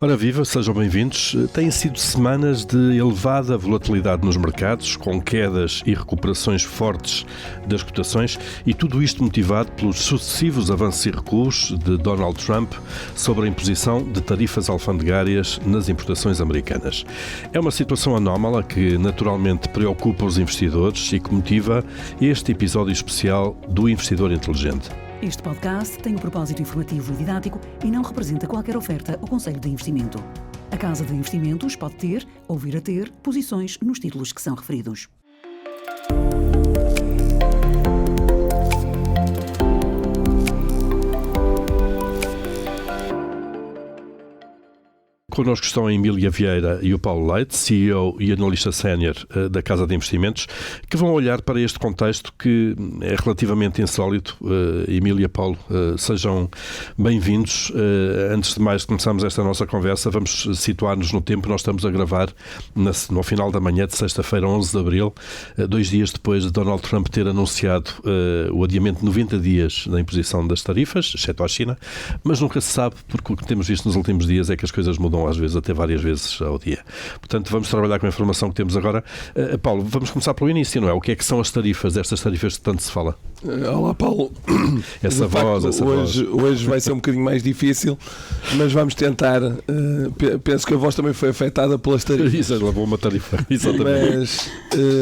Ora viva, sejam bem-vindos. Têm sido semanas de elevada volatilidade nos mercados, com quedas e recuperações fortes das cotações, e tudo isto motivado pelos sucessivos avanços e recuos de Donald Trump sobre a imposição de tarifas alfandegárias nas importações americanas. É uma situação anómala que naturalmente preocupa os investidores e que motiva este episódio especial do Investidor Inteligente. Este podcast tem um propósito informativo e didático e não representa qualquer oferta ou conselho de investimento. A Casa de Investimentos pode ter ou vir a ter posições nos títulos que são referidos. Connosco estão a Emília Vieira e o Paulo Leite, CEO e analista sénior da Casa de Investimentos, que vão olhar para este contexto que é relativamente insólito. Emília, Paulo, sejam bem-vindos. Antes de mais começarmos esta nossa conversa, vamos situar-nos no tempo. Nós estamos a gravar no final da manhã de sexta-feira, 11 de abril, 2 dias depois de Donald Trump ter anunciado o adiamento de 90 dias da imposição das tarifas, exceto à China, mas nunca se sabe, porque o que temos visto nos últimos dias é que as coisas mudam às vezes até várias vezes ao dia. Portanto, vamos trabalhar com a informação que temos agora. Paulo, vamos começar pelo início, não é? O que é que são as tarifas, destas tarifas que tanto se fala? Olá, Paulo. Essa voz. Hoje vai ser um bocadinho mais difícil, mas vamos tentar. Penso que a voz também foi afetada pelas tarifas. Isso, levou uma tarifa. Exatamente. Mas,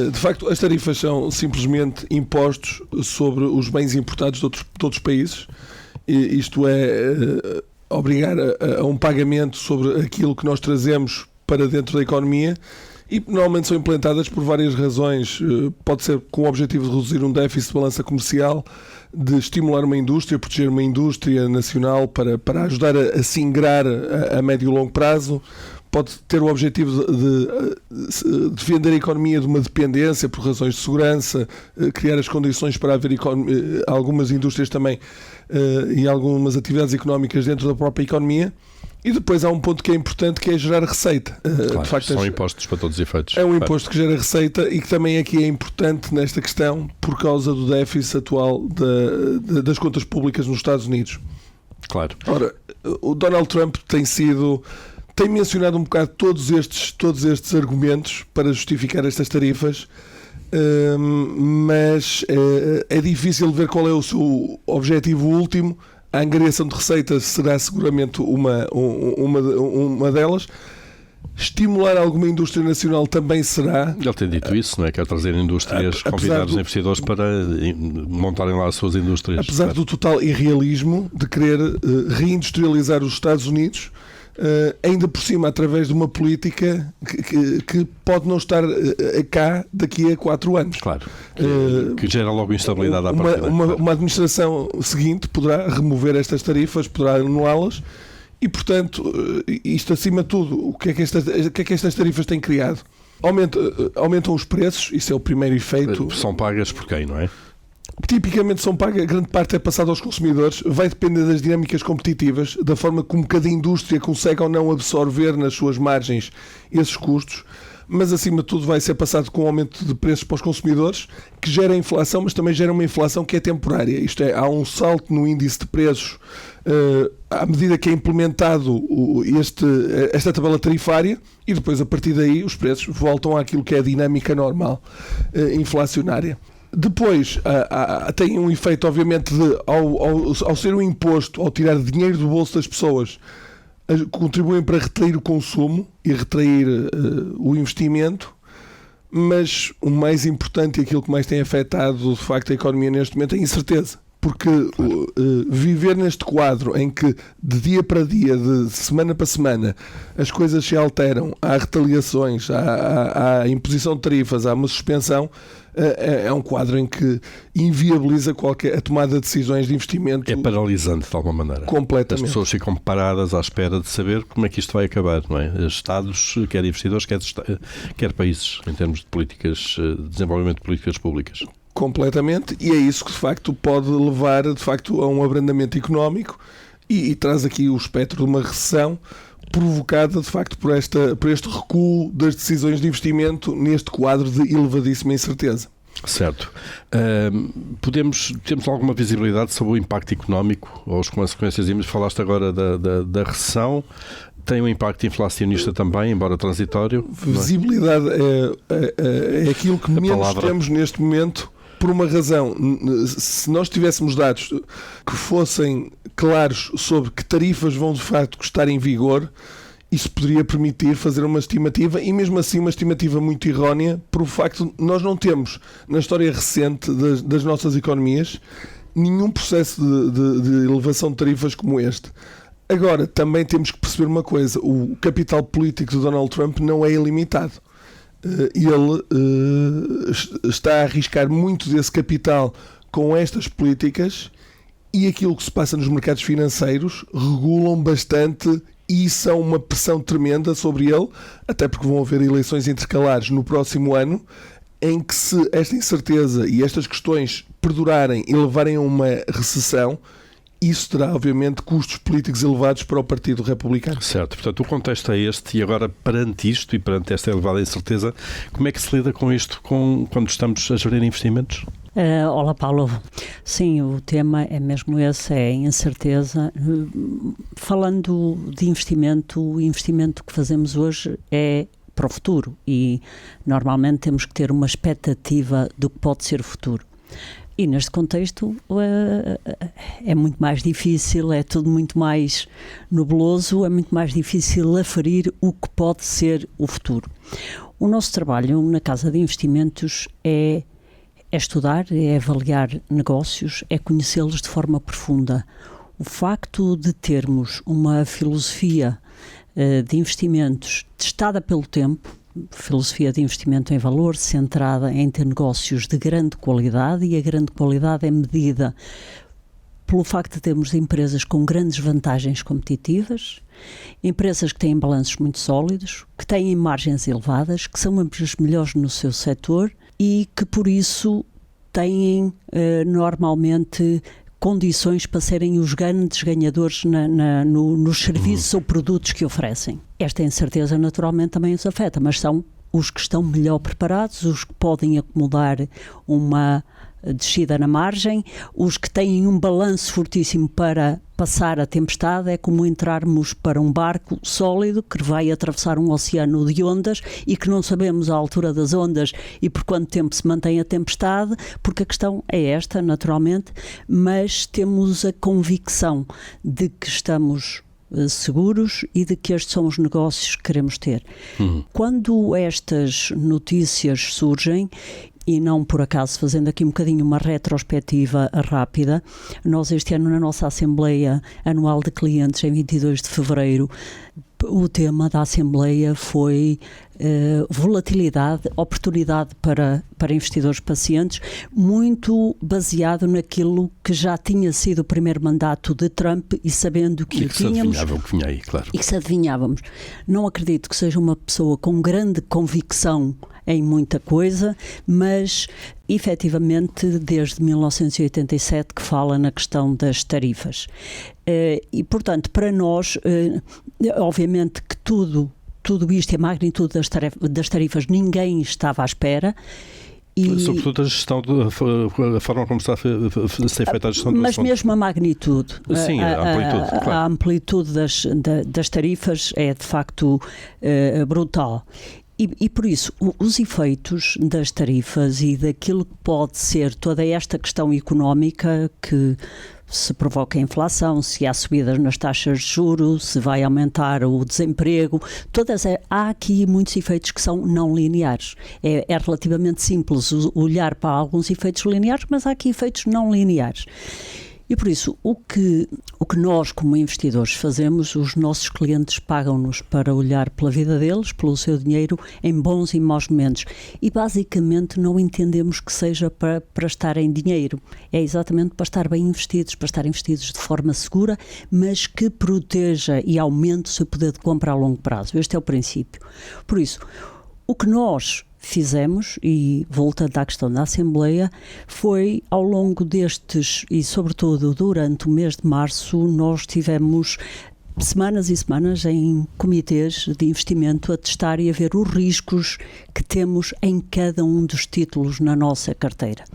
de facto, as tarifas são simplesmente impostos sobre os bens importados de outros países. Isto é, obrigar a um pagamento sobre aquilo que nós trazemos para dentro da economia, e normalmente são implementadas por várias razões. Pode ser com o objetivo de reduzir um déficit de balança comercial, de estimular uma indústria, proteger uma indústria nacional para ajudar a se ingrar a médio e longo prazo. Pode ter o objetivo de defender a economia de uma dependência por razões de segurança, criar as condições para haver algumas indústrias também e algumas atividades económicas dentro da própria economia. E depois há um ponto que é importante, que é gerar receita. Claro, de facto, são impostos para todos os efeitos. É um imposto que gera receita e que também aqui é importante nesta questão por causa do déficit atual das contas públicas nos Estados Unidos. Claro. Ora, o Donald Trump tem mencionado um bocado todos estes argumentos para justificar estas tarifas, mas é difícil ver qual é o seu objetivo último. A angariação de receitas será seguramente uma delas. Estimular alguma indústria nacional também será. Ele tem dito isso, não é? Quer trazer indústrias, convidar os investidores para montarem lá as suas indústrias. Apesar do total irrealismo de querer reindustrializar os Estados Unidos, ainda por cima através de uma política que pode não estar cá daqui a 4 anos. Claro, que gera logo instabilidade à partida. Uma administração seguinte poderá remover estas tarifas, poderá anulá-las e, portanto, isto acima de tudo, o que é que estas tarifas têm criado? Aumentam os preços, isso é o primeiro efeito. São pagas por quem, não é? Tipicamente são pagas, grande parte é passada aos consumidores, vai depender das dinâmicas competitivas, da forma como cada indústria consegue ou não absorver nas suas margens esses custos, mas acima de tudo vai ser passado com um aumento de preços para os consumidores, que gera inflação, mas também gera uma inflação que é temporária. Isto é, há um salto no índice de preços à medida que é implementado esta tabela tarifária, e depois a partir daí os preços voltam àquilo que é a dinâmica normal inflacionária. Depois, tem um efeito, obviamente, ao ser um imposto, ao tirar dinheiro do bolso das pessoas, contribuem para retrair o consumo e retrair o investimento, mas o mais importante e aquilo que mais tem afetado, de facto, a economia neste momento é a incerteza. Porque viver neste quadro em que de dia para dia, de semana para semana, as coisas se alteram, há retaliações, há imposição de tarifas, há uma suspensão, é um quadro em que inviabiliza a tomada de decisões de investimento. É paralisante de alguma maneira. Completamente. As pessoas ficam paradas à espera de saber como é que isto vai acabar, não é? Estados, quer investidores, quer países, em termos de políticas, de desenvolvimento de políticas públicas. Completamente, e é isso que de facto pode levar de facto a um abrandamento económico e traz aqui o espectro de uma recessão provocada de facto por este recuo das decisões de investimento neste quadro de elevadíssima incerteza. Certo. Temos alguma visibilidade sobre o impacto económico ou as consequências? Falaste agora da recessão. Tem um impacto inflacionista também, embora transitório. Visibilidade é aquilo que menos temos neste momento, por uma razão. Se nós tivéssemos dados que fossem claros sobre que tarifas vão de facto estar em vigor, isso poderia permitir fazer uma estimativa, e mesmo assim uma estimativa muito errónea, por o facto de nós não temos, na história recente das nossas economias, nenhum processo de elevação de tarifas como este. Agora, também temos que perceber uma coisa: o capital político de Donald Trump não é ilimitado. Ele está a arriscar muito desse capital com estas políticas, e aquilo que se passa nos mercados financeiros regulam bastante e são uma pressão tremenda sobre ele, até porque vão haver eleições intercalares no próximo ano, em que, se esta incerteza e estas questões perdurarem e levarem a uma recessão, isso terá, obviamente, custos políticos elevados para o Partido Republicano. Certo. Portanto, o contexto é este, e agora, perante isto e perante esta elevada incerteza, como é que se lida com isto quando estamos a gerir investimentos? Olá, Paulo. Sim, o tema é mesmo esse, é a incerteza. Falando de investimento, o investimento que fazemos hoje é para o futuro, e normalmente temos que ter uma expectativa do que pode ser o futuro. E neste contexto é muito mais difícil, é tudo muito mais nebuloso, é muito mais difícil aferir o que pode ser o futuro. O nosso trabalho na Casa de Investimentos é estudar, é avaliar negócios, é conhecê-los de forma profunda. O facto de termos uma filosofia de investimentos testada pelo tempo, filosofia de investimento em valor, centrada em ter negócios de grande qualidade, e a grande qualidade é medida pelo facto de termos empresas com grandes vantagens competitivas, empresas que têm balanços muito sólidos, que têm margens elevadas, que são as melhores no seu setor e que por isso têm normalmente condições para serem os grandes ganhadores nos serviços ou produtos que oferecem. Esta incerteza naturalmente também os afeta, mas são os que estão melhor preparados, os que podem acomodar uma descida na margem, os que têm um balanço fortíssimo para passar a tempestade. É como entrarmos para um barco sólido que vai atravessar um oceano de ondas e que não sabemos a altura das ondas e por quanto tempo se mantém a tempestade, porque a questão é esta, naturalmente, mas temos a convicção de que estamos seguros e de que estes são os negócios que queremos ter. Quando estas notícias surgem, e não por acaso, fazendo aqui um bocadinho uma retrospectiva rápida, nós este ano na nossa Assembleia Anual de Clientes, em 22 de fevereiro, o tema da Assembleia foi volatilidade, oportunidade para investidores pacientes, muito baseado naquilo que já tinha sido o primeiro mandato de Trump e sabendo que o tínhamos. E que vinha aí, claro. E que se adivinhávamos. Não acredito que seja uma pessoa com grande convicção em muita coisa, mas efetivamente desde 1987 que fala na questão das tarifas. E portanto, para nós, obviamente que tudo isto, a magnitude das tarifas, ninguém estava à espera. Sobretudo a gestão, a forma como está a ser feita a gestão do assunto. Mas mesmo a magnitude. Sim, a amplitude. Claro. A amplitude das tarifas é de facto brutal. E por isso, os efeitos das tarifas e daquilo que pode ser toda esta questão económica que se provoca a inflação, se há subidas nas taxas de juros, se vai aumentar o desemprego, há aqui muitos efeitos que são não lineares. É relativamente simples olhar para alguns efeitos lineares, mas há aqui efeitos não lineares. E por isso, o que nós como investidores fazemos, os nossos clientes pagam-nos para olhar pela vida deles, pelo seu dinheiro, em bons e maus momentos. E basicamente não entendemos que seja para estar em dinheiro. É exatamente para estar bem investidos, para estar investidos de forma segura, mas que proteja e aumente o seu poder de compra a longo prazo. Este é o princípio. Por isso, o que nós fizemos, e voltando à questão da Assembleia, foi ao longo destes, e sobretudo durante o mês de março, nós tivemos semanas e semanas em comitês de investimento a testar e a ver os riscos que temos em cada um dos títulos na nossa carteira.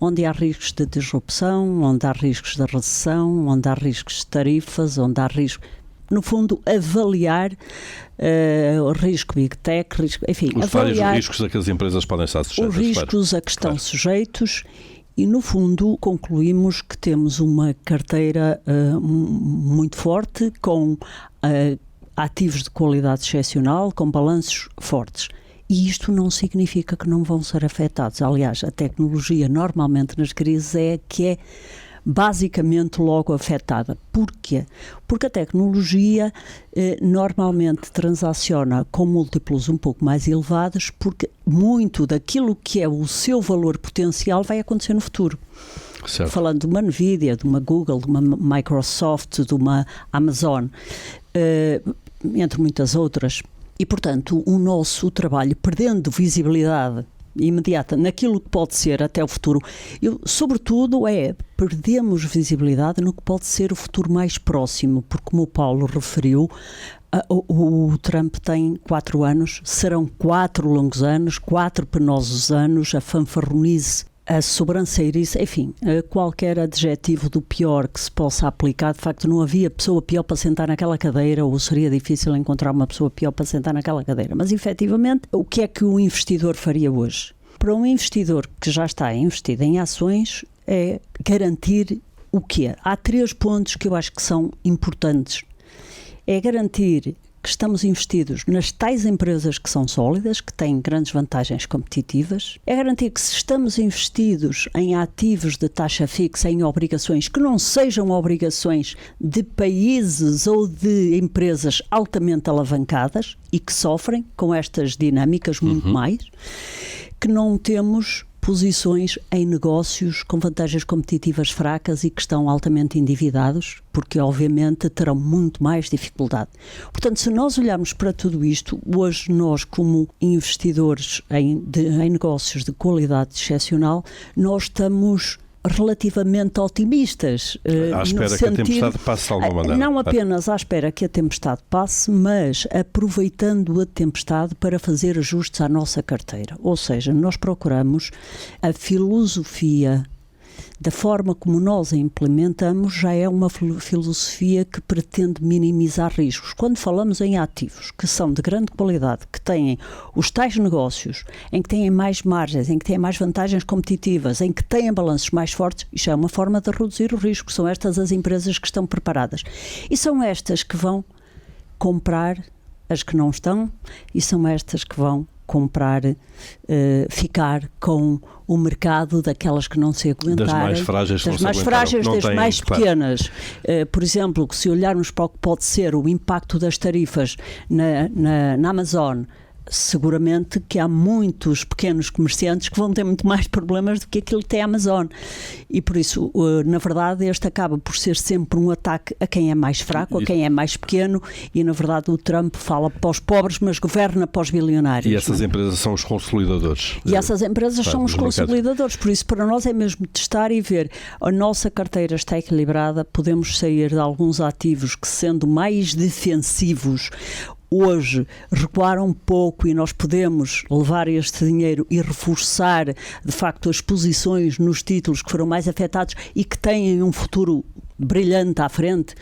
Onde há riscos de disrupção, onde há riscos de recessão, onde há riscos de tarifas, onde há riscos... no fundo, avaliar o risco Big Tech, enfim, os avaliar vários riscos a que as empresas podem estar sujeitas. Os riscos a que estão sujeitos e, no fundo, concluímos que temos uma carteira muito forte, com ativos de qualidade excepcional, com balanços fortes. E isto não significa que não vão ser afetados. Aliás, a tecnologia normalmente nas crises é que é basicamente logo afetada. Porquê? Porque a tecnologia normalmente transaciona com múltiplos um pouco mais elevados, porque muito daquilo que é o seu valor potencial vai acontecer no futuro. Certo. Falando de uma Nvidia, de uma Google, de uma Microsoft, de uma Amazon, entre muitas outras. E, portanto, o nosso trabalho, perdendo visibilidade imediata naquilo que pode ser até o futuro, sobretudo perdemos visibilidade no que pode ser o futuro mais próximo, porque, como o Paulo referiu, o Trump tem 4 anos, serão 4 longos anos, 4 penosos anos, a fanfarronice, a sobranceirice, enfim, qualquer adjetivo do pior que se possa aplicar. De facto, não havia pessoa pior para sentar naquela cadeira, ou seria difícil encontrar uma pessoa pior para sentar naquela cadeira. Mas, efetivamente, o que é que o investidor faria hoje? Para um investidor que já está investido em ações, é garantir o quê? Há 3 pontos que eu acho que são importantes. É garantir que estamos investidos nas tais empresas que são sólidas, que têm grandes vantagens competitivas. É garantir que, se estamos investidos em ativos de taxa fixa, em obrigações, que não sejam obrigações de países ou de empresas altamente alavancadas e que sofrem com estas dinâmicas muito mais, que não temos posições em negócios com vantagens competitivas fracas e que estão altamente endividados, porque obviamente terão muito mais dificuldade. Portanto, se nós olharmos para tudo isto, hoje nós, como investidores em negócios de qualidade excepcional, nós estamos relativamente otimistas. À espera que a tempestade passe de alguma maneira. Não apenas à espera que a tempestade passe, mas aproveitando a tempestade para fazer ajustes à nossa carteira. Ou seja, nós procuramos a filosofia da forma como nós a implementamos, já é uma filosofia que pretende minimizar riscos. Quando falamos em ativos que são de grande qualidade, que têm os tais negócios, em que têm mais margens, em que têm mais vantagens competitivas, em que têm balanços mais fortes, isto é uma forma de reduzir o risco. São estas as empresas que estão preparadas. E são estas que vão comprar as que não estão, e são estas que vão comprar, ficar com o mercado daquelas que não se aguentarem, das mais frágeis, das mais pequenas. Por exemplo, se olharmos para o que pode ser o impacto das tarifas na Amazon, seguramente que há muitos pequenos comerciantes que vão ter muito mais problemas do que aquilo que tem a Amazon. E por isso, na verdade, este acaba por ser sempre um ataque a quem é mais fraco, a quem é mais pequeno, e na verdade o Trump fala para os pobres, mas governa para os bilionários. E essas empresas são os consolidadores. E essas empresas são os consolidadores. Por isso, para nós é mesmo testar e ver. A nossa carteira está equilibrada, podemos sair de alguns ativos que, sendo mais defensivos, hoje recuaram um pouco, e nós podemos levar este dinheiro e reforçar, de facto, as posições nos títulos que foram mais afetados e que têm um futuro brilhante à frente.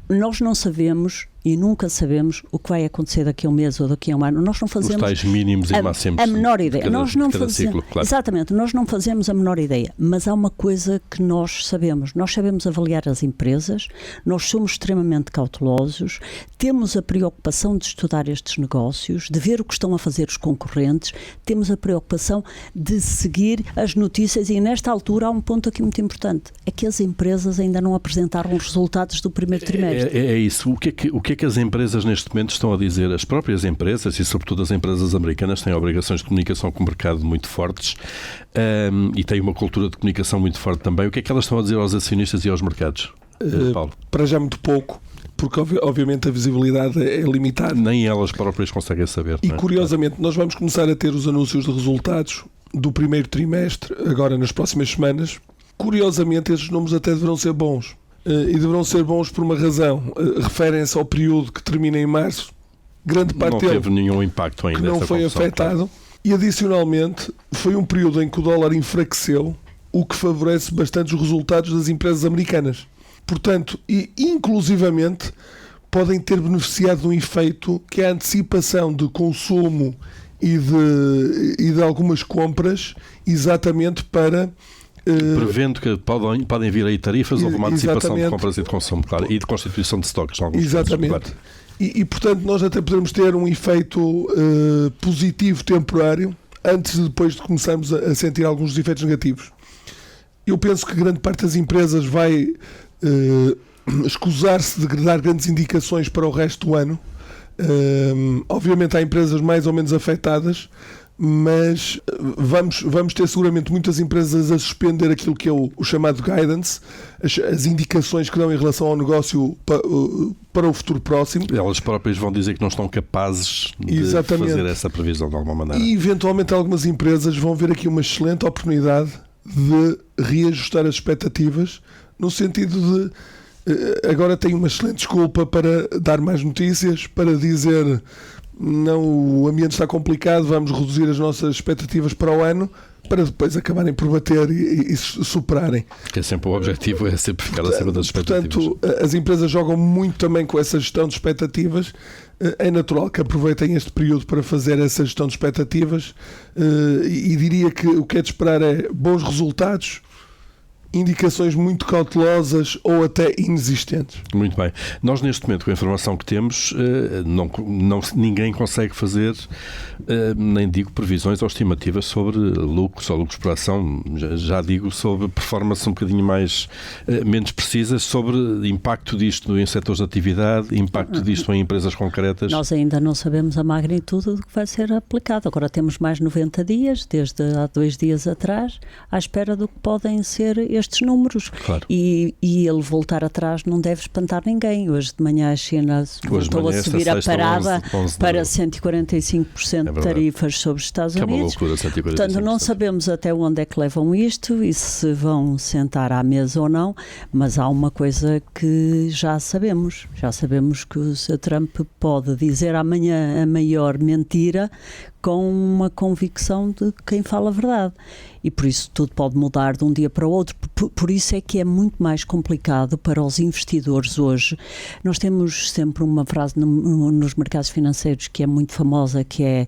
Nós não sabemos e nunca sabemos o que vai acontecer daqui a um mês ou daqui a um ano. Nós não fazemos os tais mínimos e máximos a menor ideia. Nós não fazemos, ciclo, claro. Exatamente, nós não fazemos a menor ideia, mas há uma coisa que nós sabemos avaliar as empresas, nós somos extremamente cautelosos, temos a preocupação de estudar estes negócios, de ver o que estão a fazer os concorrentes, temos a preocupação de seguir as notícias, e nesta altura há um ponto aqui muito importante, é que as empresas ainda não apresentaram os resultados do primeiro trimestre. É isso. O que é que as empresas neste momento estão a dizer? As próprias empresas, e sobretudo as empresas americanas, têm obrigações de comunicação com o mercado muito fortes, e têm uma cultura de comunicação muito forte também. O que é que elas estão a dizer aos acionistas e aos mercados, Paulo? Para já muito pouco, porque obviamente a visibilidade é limitada. Nem elas próprias conseguem saber. E curiosamente nós vamos começar a ter os anúncios de resultados do primeiro trimestre, agora nas próximas semanas. Curiosamente esses números até deverão ser bons. E deverão ser bons por uma razão. Referem-se ao período que termina em março. Grande parte não teve nenhum impacto ainda. Que não foi afetado. Claro. E adicionalmente foi um período em que o dólar enfraqueceu, o que favorece bastante os resultados das empresas americanas. Portanto, e inclusivamente podem ter beneficiado de um efeito que é a antecipação de consumo e de algumas compras, exatamente para... prevendo que podem vir aí tarifas, houve uma antecipação de compras e de consumo, claro, e de constituição de estoques. Exatamente. Casos, claro. E, portanto, nós até podemos ter um efeito positivo temporário antes de depois de começarmos a sentir alguns dos efeitos negativos. Eu penso que grande parte das empresas vai escusar-se de dar grandes indicações para o resto do ano. Obviamente há empresas mais ou menos afetadas, mas vamos ter seguramente muitas empresas a suspender aquilo que é o chamado guidance, as indicações que dão em relação ao negócio para o futuro próximo. Elas próprias vão dizer que não estão capazes de fazer essa previsão de alguma maneira. E eventualmente algumas empresas vão ver aqui uma excelente oportunidade de reajustar as expectativas, no sentido de agora tem uma excelente desculpa para dar mais notícias, para dizer não, o ambiente está complicado, vamos reduzir as nossas expectativas para o ano, para depois acabarem por bater e superarem. Que é sempre o objetivo, é sempre ficar acima das expectativas. Portanto, as empresas jogam muito também com essa gestão de expectativas. É natural que aproveitem este período para fazer essa gestão de expectativas, e diria que o que é de esperar é bons resultados, indicações muito cautelosas ou até inexistentes. Muito bem. Nós, neste momento, com a informação que temos, ninguém consegue fazer, nem digo previsões ou estimativas sobre lucros ou lucros por ação, já digo sobre performance um bocadinho menos precisas, sobre impacto disto em setores de atividade, impacto disto em empresas concretas. Nós ainda não sabemos a magnitude do que vai ser aplicado. Agora temos mais 90 dias, desde há 2 dias atrás, à espera do que podem ser estes números. Claro. E ele voltar atrás não deve espantar ninguém. Hoje de manhã a China voltou a subir a parada para 145% de tarifas sobre os Estados Unidos. É uma loucura, 145%. Portanto, não sabemos até onde é que levam isto e se vão sentar à mesa ou não, mas há uma coisa que já sabemos. Já sabemos que o Sr. Trump pode dizer amanhã a maior mentira com uma convicção de quem fala a verdade. E por isso tudo pode mudar de um dia para o outro. Por isso é que é muito mais complicado para os investidores hoje. Nós temos sempre uma frase nos mercados financeiros que é muito famosa, que é: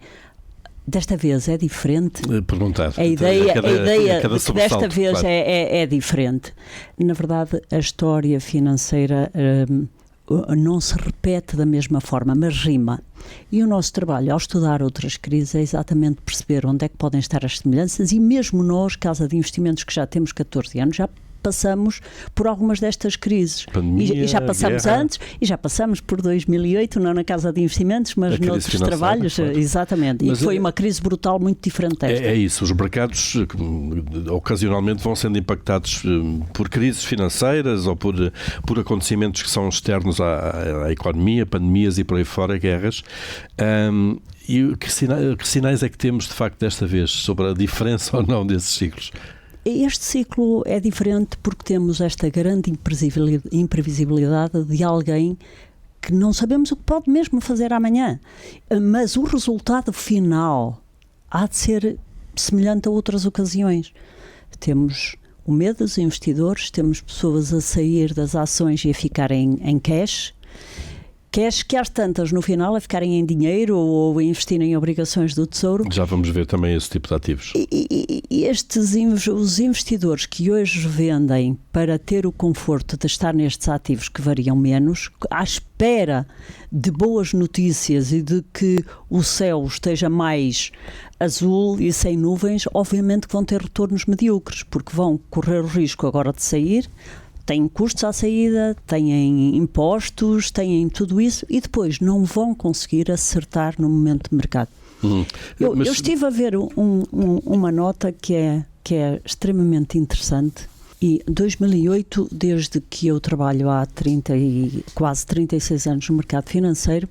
desta vez é diferente. Perguntar. A ideia de que desta vez, claro, é diferente. Na verdade, a história financeira não se repete da mesma forma, mas rima. E o nosso trabalho, ao estudar outras crises, é exatamente perceber onde é que podem estar as semelhanças, e mesmo nós, Casa de Investimentos, que já temos 14 anos, já passamos por algumas destas crises. Pandemia, e já passamos guerra. Antes, e já passamos por 2008, não na Casa de Investimentos, mas noutros trabalhos, claro. Exatamente. Mas foi uma crise brutal muito diferente desta. É isso, os mercados ocasionalmente vão sendo impactados por crises financeiras ou por acontecimentos que são externos à economia, pandemias e por aí fora, guerras. E que sinais é que temos, de facto, desta vez, sobre a diferença ou não desses ciclos? Este ciclo é diferente porque temos esta grande imprevisibilidade de alguém que não sabemos o que pode mesmo fazer amanhã. Mas o resultado final há de ser semelhante a outras ocasiões. Temos o medo dos investidores, temos pessoas a sair das ações e a ficarem em cash que às tantas, no final, a ficarem em dinheiro ou a investirem em obrigações do Tesouro. Já vamos ver também esse tipo de ativos. E os investidores que hoje vendem para ter o conforto de estar nestes ativos que variam menos, à espera de boas notícias e de que o céu esteja mais azul e sem nuvens, obviamente que vão ter retornos medíocres, porque vão correr o risco agora de sair. Têm custos à saída, têm impostos, têm tudo isso, e depois não vão conseguir acertar no momento de mercado. Eu estive a ver uma nota que é extremamente interessante, e 2008, desde que eu trabalho há quase 36 anos no mercado financeiro,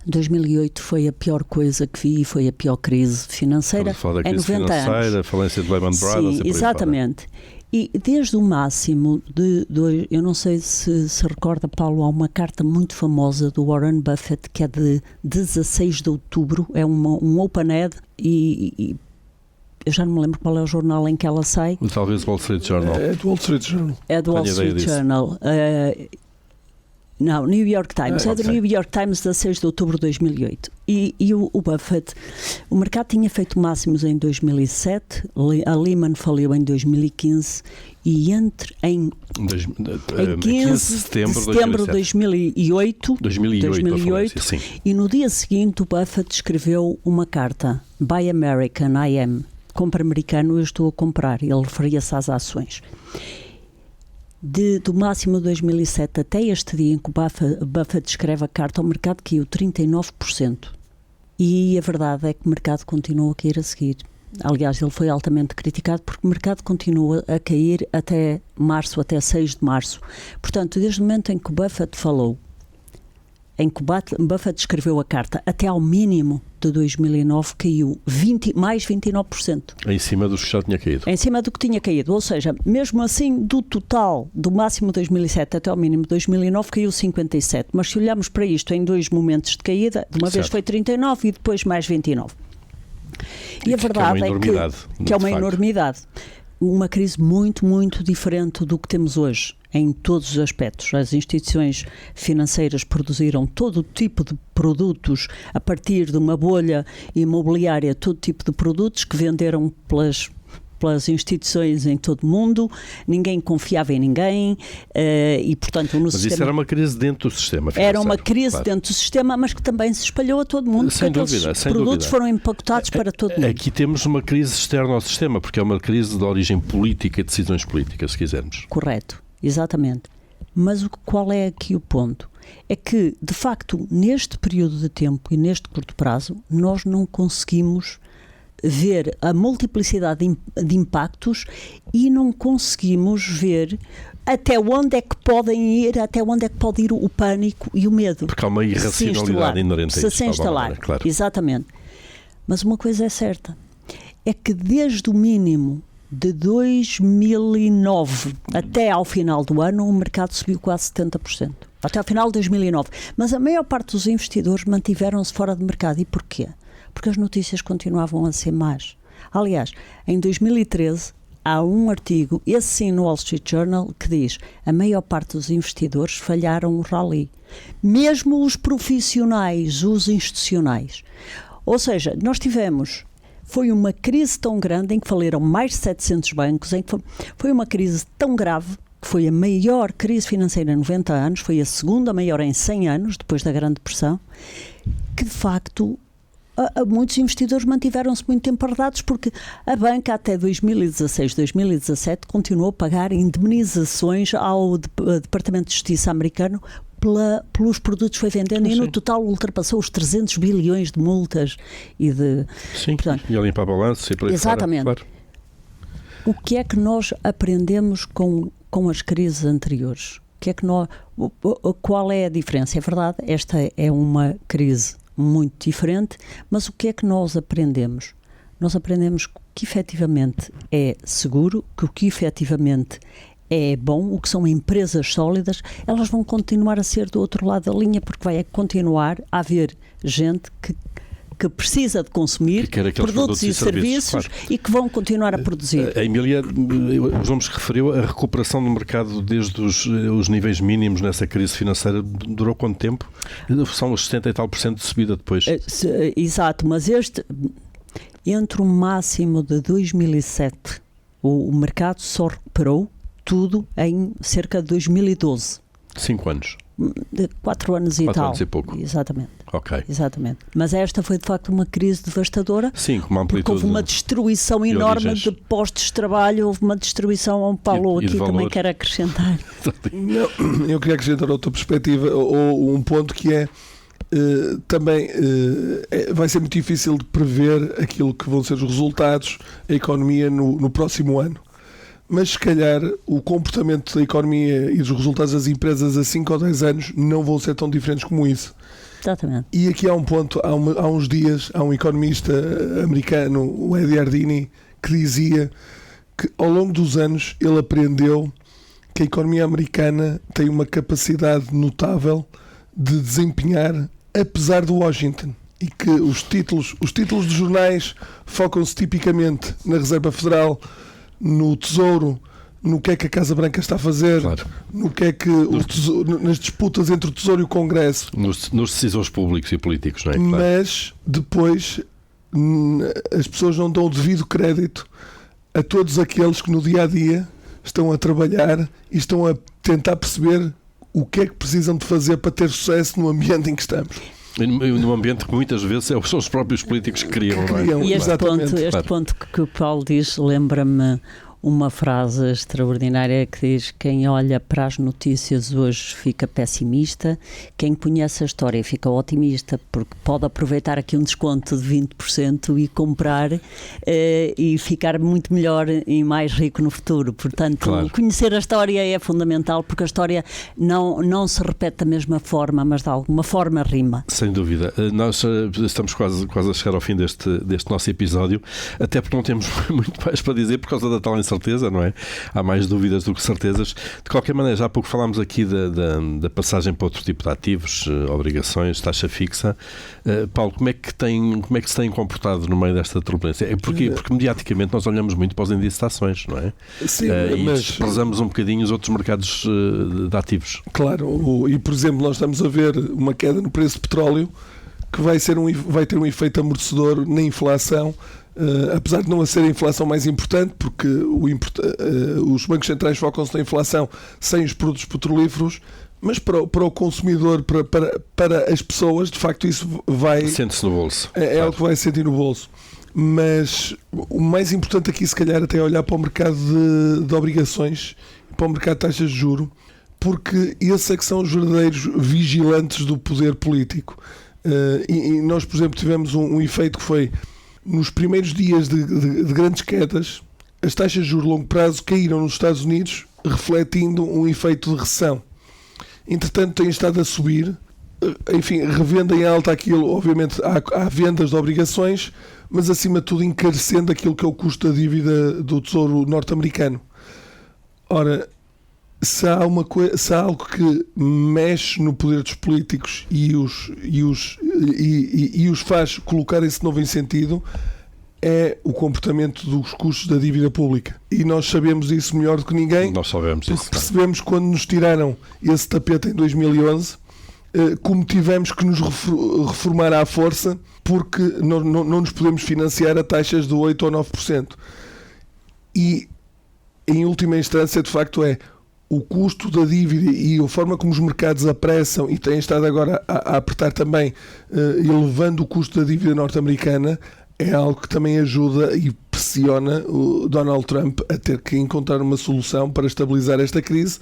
2008 foi a pior coisa que vi, foi a pior crise financeira em 90 anos. A falência de Lehman Brothers. Sim, exatamente. E desde o máximo eu não sei se recorda, Paulo, há uma carta muito famosa do Warren Buffett que é de 16 de outubro, é um open-ed, e eu já não me lembro qual é o jornal em que ela sai. Talvez Wall Street Journal. É do Wall Street Journal. É do Wall Street Journal. Não, New York Times. É do New York Times, 16 de outubro de 2008. E o Buffett, o mercado tinha feito máximos em 2007, a Lehman faliu em 2015 e em 15 de setembro de 2008, sim. E no dia seguinte o Buffett escreveu uma carta: Buy American, I am. Compra americano, eu estou a comprar. Ele referia-se às ações. Do máximo de 2007 até este dia em que o Buffett escreve a carta, o mercado caiu 39%. E a verdade é que o mercado continua a cair a seguir. Aliás, ele foi altamente criticado porque o mercado continua a cair até março, até 6 de março. Portanto, desde o momento em que o Buffett falou, em que o Buffett escreveu a carta, até ao mínimo de 2009 caiu mais 29%. Em cima do que já tinha caído. Em cima do que tinha caído. Ou seja, mesmo assim, do total, do máximo de 2007 até ao mínimo de 2009, caiu 57%. Mas se olharmos para isto em dois momentos de caída, de uma vez foi 39% e depois mais 29%. E a verdade é que é uma enormidade. Uma crise muito, muito diferente do que temos hoje, em todos os aspectos. As instituições financeiras produziram todo tipo de produtos a partir de uma bolha imobiliária, todo tipo de produtos que venderam pelas instituições em todo o mundo, ninguém confiava em ninguém e, portanto, no mas sistema... isso era uma crise dentro do sistema financeiro. Era uma crise dentro do sistema, mas que também se espalhou a todo mundo, sem porque dúvida, os produtos foram empacotados para todo mundo. Aqui temos uma crise externa ao sistema, porque é uma crise de origem política e decisões políticas, se quisermos. Correto, exatamente. Mas qual é aqui o ponto? É que, de facto, neste período de tempo e neste curto prazo, nós não conseguimos ver a multiplicidade de impactos e não conseguimos ver até onde é que podem ir, até onde é que pode ir o pânico e o medo. Porque há uma irracionalidade inerente a isso. Se instalar, claro. Exatamente. Mas uma coisa é certa, é que desde o mínimo de 2009 até ao final do ano, o mercado subiu quase 70%. Até ao final de 2009. Mas a maior parte dos investidores mantiveram-se fora de mercado. E porquê? Porque as notícias continuavam a ser más. Aliás, em 2013 há um artigo, esse sim no Wall Street Journal, que diz: a maior parte dos investidores falharam o rally. Mesmo os profissionais, os institucionais. Ou seja, nós foi uma crise tão grande em que faliram mais de 700 bancos, em que foi uma crise tão grave, que foi a maior crise financeira em 90 anos, foi a segunda maior em 100 anos, depois da Grande Depressão, que de facto muitos investidores mantiveram-se muito tempo arredados porque a banca até 2016, 2017 continuou a pagar indemnizações ao Departamento de Justiça americano pelos produtos que foi vendendo. Sim. E no total ultrapassou os 300 bilhões de multas e de... Sim, portanto, e a limpar balanço e por aí exatamente. Fora, claro. O que é que nós aprendemos com as crises anteriores? Qual é a diferença? É verdade, esta é uma crise muito diferente, mas o que é que nós aprendemos? Nós aprendemos que efetivamente é seguro, que o que efetivamente é bom, o que são empresas sólidas, elas vão continuar a ser do outro lado da linha, porque vai continuar a haver gente que precisa de consumir produtos e serviços, claro. E que vão continuar a produzir. A Emília, os nomes que referiu, a recuperação do mercado desde os níveis mínimos nessa crise financeira durou quanto tempo? São os 70 e tal % de subida depois. Exato, mas entre o máximo de 2007, o mercado só recuperou tudo em cerca de 2012. 5 anos. 4 anos e tal. 4 anos e pouco. Exatamente. Ok. Exatamente. Mas esta foi de facto uma crise devastadora. Sim, com uma amplitude. Porque houve uma destruição enorme de postos de trabalho, houve uma destruição. Paulo aqui também quer acrescentar. Não, eu queria acrescentar outra perspectiva, ou um ponto que é também vai ser muito difícil de prever aquilo que vão ser os resultados da economia no próximo ano. Mas se calhar o comportamento da economia e dos resultados das empresas a 5 ou 10 anos não vão ser tão diferentes como isso. Exatamente. E aqui há um ponto, há uns dias, há um economista americano, o Ed Yardeni, que dizia que ao longo dos anos ele aprendeu que a economia americana tem uma capacidade notável de desempenhar apesar do Washington. E que os títulos dos jornais focam-se tipicamente na Reserva Federal, no Tesouro, no que é que a Casa Branca está a fazer, Claro. no que é que nas disputas entre o Tesouro e o Congresso, Nos decisores públicos e políticos, não é? Claro. mas depois as pessoas não dão o devido crédito a todos aqueles que no dia a dia estão a trabalhar e estão a tentar perceber o que é que precisam de fazer para ter sucesso no ambiente em que estamos. Num ambiente que muitas vezes são os próprios políticos que criam, não é? E este Exatamente. ponto que o Paulo diz lembra-me uma frase extraordinária que diz: quem olha para as notícias hoje fica pessimista, quem conhece a história fica otimista, porque pode aproveitar aqui um desconto de 20% e comprar e ficar muito melhor e mais rico no futuro. Portanto, Claro. Conhecer a história é fundamental, porque a história não se repete da mesma forma, mas de alguma forma rima. Sem dúvida. Nós estamos quase a chegar ao fim deste nosso episódio, até porque não temos muito mais para dizer por causa da tal incerteza, não é? Há mais dúvidas do que certezas. De qualquer maneira, já há pouco falámos aqui da passagem para outro tipo de ativos, obrigações, taxa fixa. Paulo, como é que se tem comportado no meio desta turbulência? Porque mediaticamente nós olhamos muito para os índices de ações, não é? Sim, E mas desprezamos um bocadinho os outros mercados de ativos. claro, e por exemplo, nós estamos a ver uma queda no preço do petróleo que vai ter um efeito amortecedor na inflação, apesar de não ser a inflação mais importante, porque os bancos centrais focam-se na inflação sem os produtos petrolíferos, mas para o consumidor, para as pessoas, de facto isso vai... Sente-se no bolso. É algo que vai sentir no bolso. Mas o mais importante aqui, se calhar, até é olhar para o mercado de obrigações, para o mercado de taxas de juro, porque esses é que são os verdadeiros vigilantes do poder político. E nós, por exemplo, tivemos um efeito que foi, nos primeiros dias de grandes quedas, as taxas de juros de longo prazo caíram nos Estados Unidos, refletindo um efeito de recessão. Entretanto, têm estado a subir, enfim, revenda em alta aquilo, obviamente há vendas de obrigações, mas acima de tudo encarecendo aquilo que é o custo da dívida do Tesouro norte-americano. Ora, se há algo que mexe no poder dos políticos e os faz colocar-se de novo em sentido, é o comportamento dos custos da dívida pública. E nós sabemos isso melhor do que ninguém. Nós sabemos isso. Porque percebemos quando nos tiraram esse tapete em 2011, como tivemos que nos reformar à força, porque não nos podemos financiar a taxas de 8% ou 9%. E, em última instância, de facto, é o custo da dívida e a forma como os mercados apressam e têm estado agora a apertar também, elevando o custo da dívida norte-americana, é algo que também ajuda e pressiona o Donald Trump a ter que encontrar uma solução para estabilizar esta crise,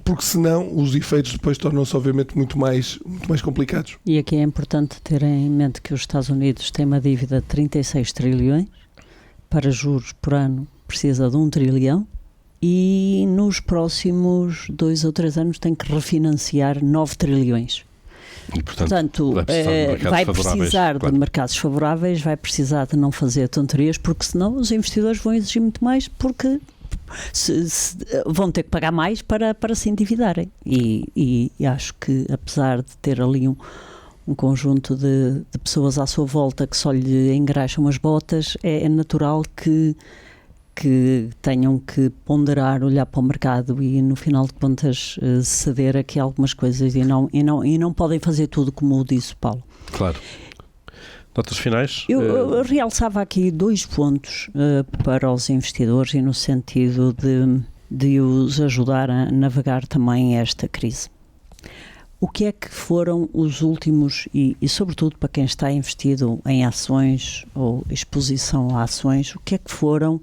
porque senão os efeitos depois tornam-se obviamente muito mais complicados. E aqui é importante ter em mente que os Estados Unidos têm uma dívida de 36 trilhões, para juros por ano precisa de 1 trilhão, e nos próximos 2 ou 3 anos tem que refinanciar 9 trilhões. E, Portanto, vai precisar de mercados favoráveis, vai precisar de não fazer tonterias, porque senão os investidores vão exigir muito mais, porque vão ter que pagar mais para se endividarem. E acho que, apesar de ter ali um conjunto de pessoas à sua volta que só lhe engraxam as botas, é natural que tenham que ponderar, olhar para o mercado e, no final de contas, ceder aqui algumas coisas e não podem fazer tudo como disse o Paulo. Claro. Notas finais? Eu realçava aqui 2 pontos para os investidores e no sentido de os ajudar a navegar também esta crise. O que é que foram os últimos, e sobretudo para quem está investido em ações ou exposição a ações, o que é que foram,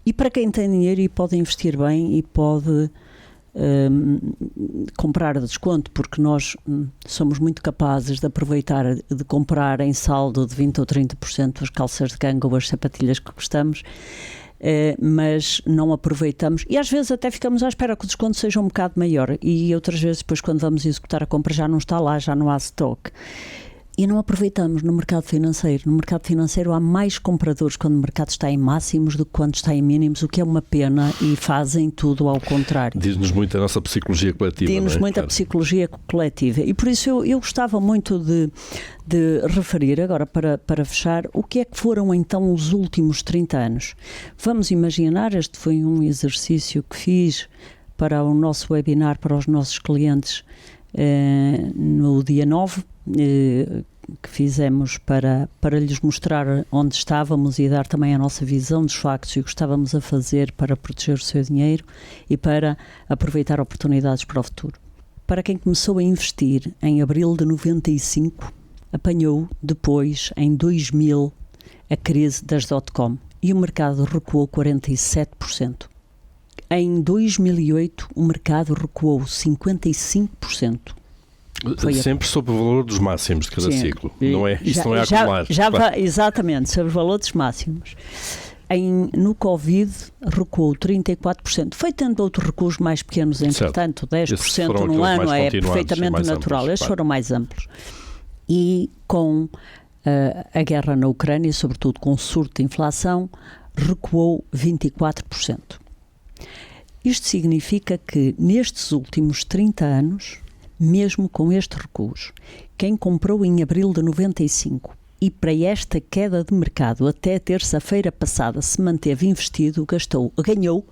e para quem tem dinheiro e pode investir bem e pode comprar a desconto, porque nós somos muito capazes de aproveitar, de comprar em saldo de 20% ou 30% as calças de ganga ou as sapatilhas que gostamos, mas não aproveitamos e às vezes até ficamos à espera que o desconto seja um bocado maior e outras vezes depois quando vamos executar a compra já não está lá, já não há stock. E não aproveitamos no mercado financeiro. No mercado financeiro há mais compradores quando o mercado está em máximos do que quando está em mínimos, o que é uma pena, e fazem tudo ao contrário. Diz-nos muito a nossa psicologia coletiva. Diz-nos muito a psicologia coletiva. E por isso eu gostava muito de referir, agora para fechar, o que é que foram então os últimos 30 anos. Vamos imaginar, este foi um exercício que fiz para o nosso webinar, para os nossos clientes, no dia 9, que fizemos para lhes mostrar onde estávamos e dar também a nossa visão dos factos e o que estávamos a fazer para proteger o seu dinheiro e para aproveitar oportunidades para o futuro. Para quem começou a investir em abril de 95, apanhou depois, em 2000, a crise das .com e o mercado recuou 47%. Em 2008, o mercado recuou 55%. Sempre sob o valor dos máximos de cada ciclo. Não é, isso não é acumular. Exatamente, sobre os valores máximos. No Covid recuou 34%. Foi tendo outros recuos mais pequenos, entretanto, 10% num ano é perfeitamente natural. Estes foram mais amplos. E com a guerra na Ucrânia, sobretudo com o surto de inflação, recuou 24%. Isto significa que nestes últimos 30 anos, mesmo com estes recuos, quem comprou em abril de 95 e para esta queda de mercado até terça-feira passada se manteve investido, ganhou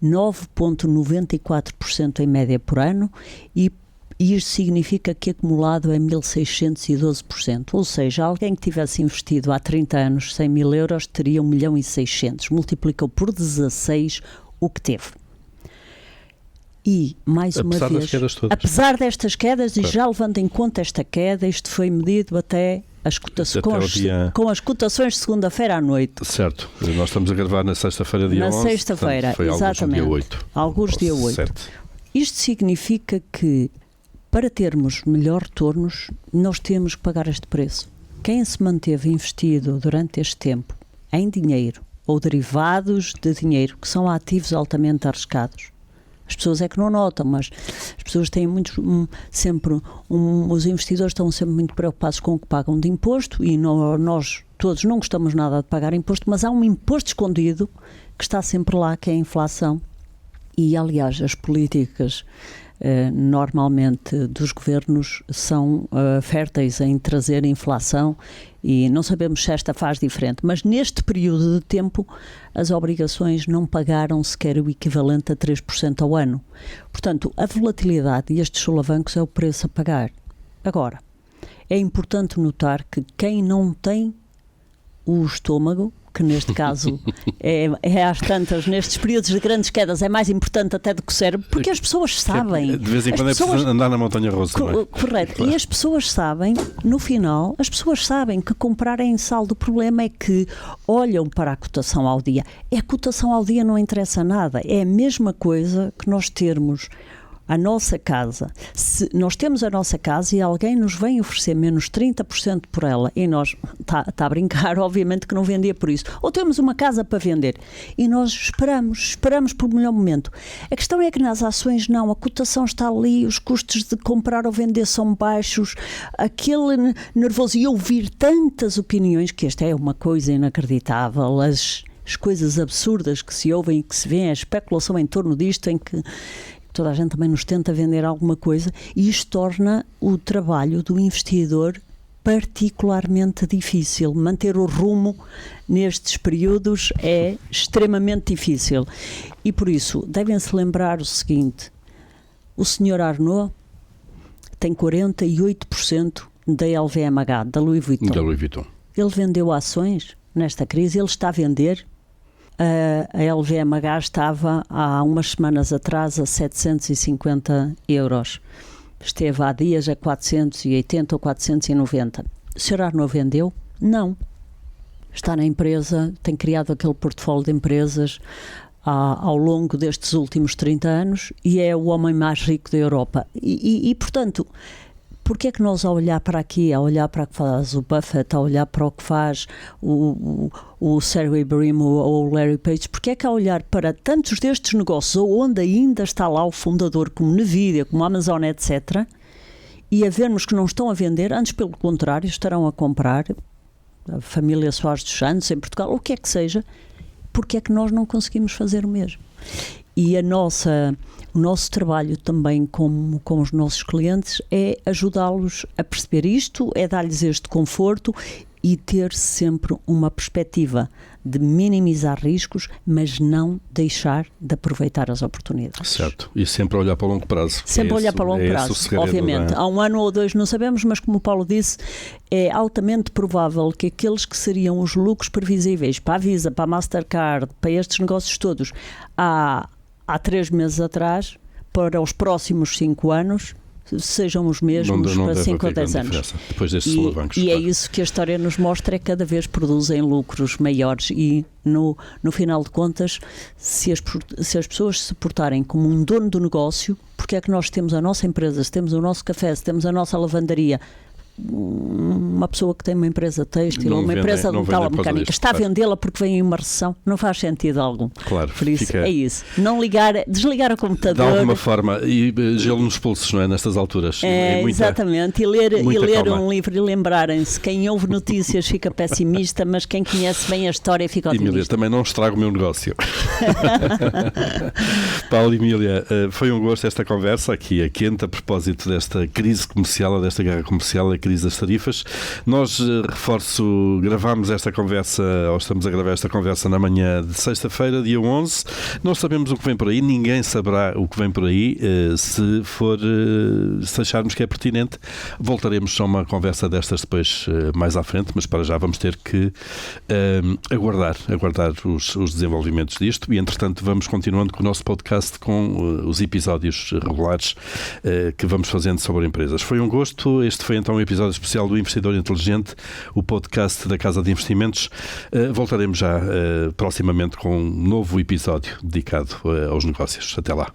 9,94% em média por ano e isto significa que acumulado é 1.612%. Ou seja, alguém que tivesse investido há 30 anos 100 mil euros teria 1.600.000. Multiplicou por 16 o que teve. E, mais uma vez, apesar destas quedas, claro, e já levando em conta esta queda, isto foi medido até as cotações, com as cotações de segunda-feira à noite. Certo. Nós estamos a gravar na sexta-feira, dia 11. Na sexta-feira, exatamente. Dia 8. Alguns dia 8. 7. Isto significa que, para termos melhor retornos, nós temos que pagar este preço. Quem se manteve investido durante este tempo em dinheiro ou derivados de dinheiro, que são ativos altamente arriscados, as pessoas é que não notam, mas as pessoas têm os investidores estão sempre muito preocupados com o que pagam de imposto e nós todos não gostamos nada de pagar imposto, mas há um imposto escondido que está sempre lá, que é a inflação. E, aliás, as políticas normalmente dos governos são férteis em trazer inflação e não sabemos se esta faz diferente, mas neste período de tempo as obrigações não pagaram sequer o equivalente a 3% ao ano. Portanto, a volatilidade e estes solavancos é o preço a pagar. Agora, é importante notar que quem não tem o estômago, que neste caso é às tantas, nestes períodos de grandes quedas, é mais importante até do que o cérebro, porque as pessoas sabem. De vez em quando é preciso andar na montanha russa. Correto. Claro. E as pessoas sabem, no final, as pessoas sabem que comprar é em saldo. O problema é que olham para a cotação ao dia. A cotação ao dia não interessa nada. É a mesma coisa que nós termos a nossa casa. Se nós temos a nossa casa e alguém nos vem oferecer menos 30% por ela e nós, está a brincar, obviamente que não vendia por isso. Ou temos uma casa para vender e nós esperamos por um melhor momento. A questão é que nas ações não, a cotação está ali, os custos de comprar ou vender são baixos, aquele nervoso, e ouvir tantas opiniões, que esta é uma coisa inacreditável, as coisas absurdas que se ouvem e que se vêem, a especulação em torno disto, em que toda a gente também nos tenta vender alguma coisa, e isto torna o trabalho do investidor particularmente difícil. Manter o rumo nestes períodos é extremamente difícil. E por isso, devem-se lembrar o seguinte: o Sr. Arnault tem 48% da LVMH, da Louis Vuitton. Ele vendeu ações nesta crise, ele está a vender. A LVMH estava há umas semanas atrás a 750 euros. Esteve há dias a 480 ou 490. O Sr. Arnault vendeu? Não. Está na empresa, tem criado aquele portfólio de empresas ao longo destes últimos 30 anos e é o homem mais rico da Europa. E portanto, porque é que nós, a olhar para aqui, a olhar para o que faz o Buffett, a olhar para o que faz o Sergey Brin ou o Larry Page, porque é que a olhar para tantos destes negócios, onde ainda está lá o fundador, como Nvidia, como Amazon, etc., e a vermos que não estão a vender, antes pelo contrário, estarão a comprar, a família Soares dos Santos em Portugal, o que é que seja, porque é que nós não conseguimos fazer o mesmo? E o nosso trabalho também com os nossos clientes é ajudá-los a perceber isto, é dar-lhes este conforto e ter sempre uma perspectiva de minimizar riscos, mas não deixar de aproveitar as oportunidades. Certo, e sempre olhar para o longo prazo. Sempre olhar para o longo prazo, obviamente. Há um ano ou dois não sabemos, mas como o Paulo disse, é altamente provável que aqueles que seriam os lucros previsíveis para a Visa, para a Mastercard, para estes negócios todos, há 3 meses atrás, para os próximos 5 anos, sejam os mesmos não para 5 ou 10 anos. Depois destes alavancos. E é isso que a história nos mostra, é que cada vez produzem lucros maiores e no final de contas, se as pessoas se portarem como um dono do negócio, porque é que nós temos a nossa empresa, se temos o nosso café, se temos a nossa lavandaria, uma pessoa que tem uma empresa têxtil ou uma empresa de metalomecânica está a vendê-la porque vem em uma recessão, não faz sentido algum. Claro, por isso é isso, desligar o computador de alguma forma e gelo nos pulsos, não é? Nestas alturas exatamente, e ler um livro e lembrarem-se, quem ouve notícias fica pessimista, mas quem conhece bem a história fica otimista. Emília, também não estrago o meu negócio. Paulo e Emília, foi um gosto esta conversa aqui a quente a propósito desta crise comercial, desta guerra comercial, a crise das tarifas. Nós, gravámos esta conversa, ou estamos a gravar esta conversa na manhã de sexta-feira, dia 11. Não sabemos o que vem por aí, ninguém saberá o que vem por aí. Se acharmos que é pertinente, voltaremos a uma conversa destas depois mais à frente, mas para já vamos ter que aguardar os desenvolvimentos disto e, entretanto, vamos continuando com o nosso podcast com os episódios regulares que vamos fazendo sobre empresas. Foi um gosto. Este foi então um episódio especial do Investidor Inteligente, o podcast da Casa de Investimentos. Voltaremos já proximamente com um novo episódio dedicado aos negócios. Até lá.